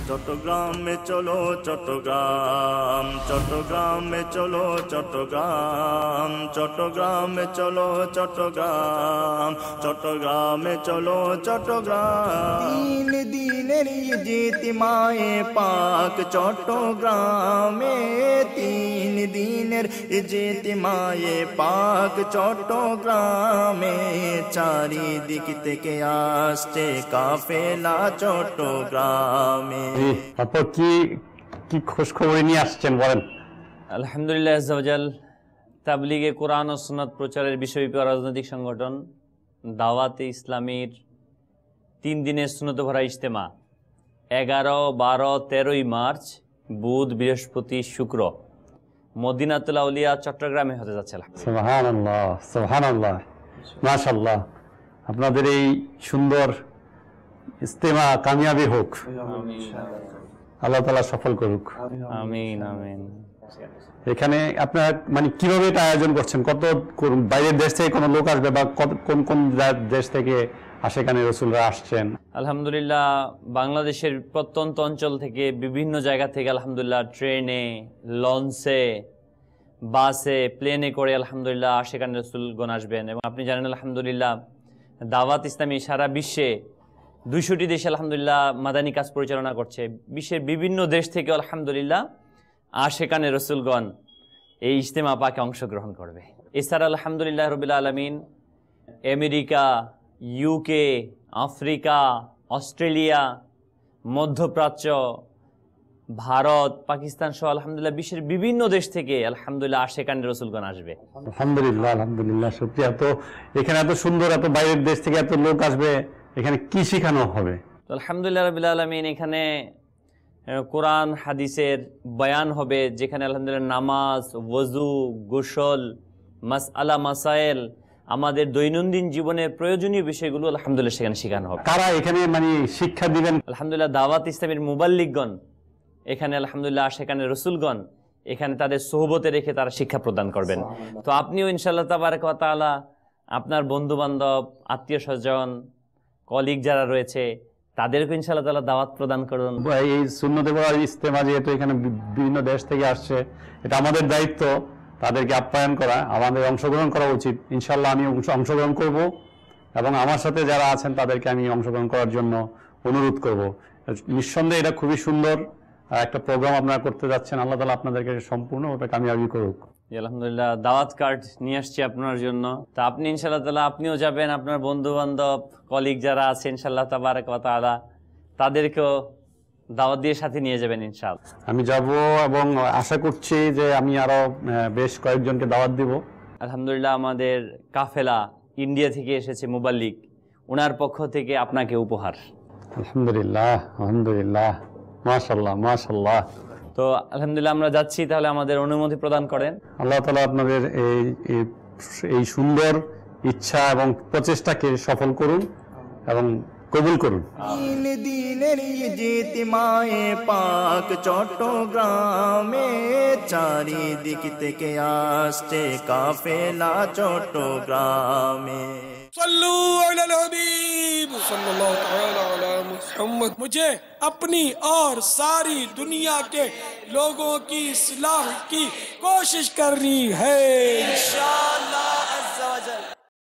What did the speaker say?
চট্টগ্রামে চলো চট্টগ্রাম, চট্টগ্রামে চলো চট্টগ্রাম, চট্টগ্রামে চলো চট্টগ্রাম, চট্টগ্রামে চলো চট্টগ্রাম। তিন দিনের ইজতিমায়ে পাক চট্টগ্রামে, তিন দিনের ইজতিমায়ে পাক চট্টগ্রামে, চারিদিক থেকে আসছে কাফেলা চট্টগ্রামে। তারপর কি কি খোঁজ খবর নিয়ে আসছেন বলেন? আলহামদুলিল্লাহ আজ্জা ওয়া জাল, তাবলিগে কোরআন ও সুন্নাত প্রচারের বিষয়ভিত্তিক রাজনৈতিক সংগঠন দাওয়াতে ইসলামীর 3 দিনের সুন্নত ভরা ইজতেমা 11, 12, 13ই মার্চ বুধ, বৃহস্পতি, শুক্র মদিনাতুল আউলিয়া চট্টগ্রামে হতে যাচ্ছে। সুবহানাল্লাহ, সুবহানাল্লাহ, মাশাআল্লাহ। আপনাদের এই সুন্দর ইজতেমা কামিয়াবি হোক, আল্লাহ তাআলা সফল করুক। আমিন আমিন। এখানে আপনারা মানে কিভাবে এটা আয়োজন করছেন? কত বাইরের দেশ থেকে কোনো লোক আসবে বা কোন কোন দেশ থেকে আশেকানে রাসূলরা আসছেন? আলহামদুলিল্লাহ বাংলাদেশের প্রত্যন্ত অঞ্চল থেকে বিভিন্ন জায়গা থেকে আলহামদুলিল্লাহ ট্রেনে, লঞ্চে, বাসে, প্লেনে করে আলহামদুলিল্লাহ আশেকানে রাসূলগণ আসবেন। এবং আপনি জানেন আলহামদুলিল্লাহ দাওয়াত ইসলামী সারা বিশ্বে 200টি দেশে আলহামদুলিল্লাহ মাদানী কাজ পরিচালনা করছে। বিশ্বের বিভিন্ন দেশ থেকে আলহামদুলিল্লাহ আশেকানে রাসূলগণ এই ইজতেমা পাকে অংশগ্রহণ করবে। এছাড়া আলহামদুলিল্লাহ রাব্বিল আলামিন আমেরিকা, ইউকে, আফ্রিকা, অস্ট্রেলিয়া, মধ্যপ্রাচ্য, ভারত, পাকিস্তান সহ আলহামদুলিল্লাহ বিশ্বের বিভিন্ন দেশ থেকে আলহামদুলিল্লাহ আশেকানে রাসূলগণ আসবে। আলহামদুলিল্লাহ, আলহামদুলিল্লাহ, শুকরিয়া। তো এখানে এত সুন্দর, এত বাইরের দেশ থেকে এত লোক আসবে, এখানে কি শেখানো হবে? আলহামদুলিল্লাহ রাব্বিল আলামিন এখানে কোরআন হাদিসের বয়ান হবে, যেখানে আলহামদুলিল্লাহ নামাজ, ওযু, গোসল, মাসআলা মাসাইল, আমাদের দৈনন্দিন জীবনের প্রয়োজনীয় বিষয়গুলো আলহামদুলিল্লাহ সেখানে শেখানো হবে। কারা এখানে মানে শিক্ষা দিবেন? আলহামদুলিল্লাহ দাওয়াত ইসলামের মুবাল্লিগগণ এখানে আলহামদুলিল্লাহ সেখানে রাসূলগণ এখানে তাদের সোহবতে রেখে তারা শিক্ষা প্রদান করবেন। তো আপনিও ইনশাআল্লাহ তাবারক ওয়া তাআলা আপনার বন্ধু বান্ধব, আত্মীয় স্বজন, কলিগ যারা রয়েছে তাদেরকে ইনশাআল্লাহ তাআলা দাওয়াত প্রদান করুন। এই সুন্নতে ভরা ইজতেমা যেহেতু এখানে বিভিন্ন দেশ থেকে আসছে, এটা আমাদের দায়িত্ব তাদেরকে আপ্যায়ন করা, আমাদের অংশগ্রহণ করা উচিত। ইনশাআল্লাহ আমি অংশগ্রহণ করব এবং আমার সাথে যারা আছেন তাদেরকে আমি অংশগ্রহণ করার জন্য অনুরোধ করব। নিঃসন্দেহে এটা খুবই সুন্দর একটা প্রোগ্রাম আপনারা করতে যাচ্ছেন। আল্লাহ তাআলা আপনাদেরকে সম্পূর্ণ ওটা কামিয়াবি করুক। আলহামদুলিল্লাহ দাওয়াত কার্ড নিয়ে আসছি আপনার জন্য। তা আপনি ইনশাআল্লাহ তাআলা আপনিও যাবেন, আপনার বন্ধু বান্ধব, কলিগ যারা আছে ইনশাআল্লাহ তাবারক ওয়া তাআলা তাদেরকেও দাওয়াত দিয়ে সাথে নিয়ে যাবেন ইনশাআল্লাহ। আমি যাব এবং আশা করছি যে আমি আরো বেশ কয়েকজনকে দাওয়াত দিব। আলহামদুলিল্লাহ আমাদের কাফেলা ইন্ডিয়া থেকে এসেছে মুবাল্লিগ, ওনার পক্ষ থেকে আপনাকে উপহার। আলহামদুলিল্লাহ, আলহামদুলিল্লাহ, মাশাআল্লাহ, মাশাআল্লাহ। তো আলহামদুলিল্লাহ আমরা যাচ্ছি, তাহলে আমাদের অনুমতি প্রদান করেন। আল্লাহ তাআলা আপনাদের এই সুন্দর ইচ্ছা এবং প্রচেষ্টাকে সফল করুন এবং কবুল করুন। তিন দিনের ইজতিমায়ে পাক চট্টগ্রামে, চারিদিক থেকে আসছে কাফেলা চট্টগ্রামে। सल्लू अला हबीब सल्लल्लाहु तआला अला मुहम्मद। मुझे अपनी और सारी दुनिया के लोगों की इस्लाह की कोशिश करनी है इंशाअल्लाह।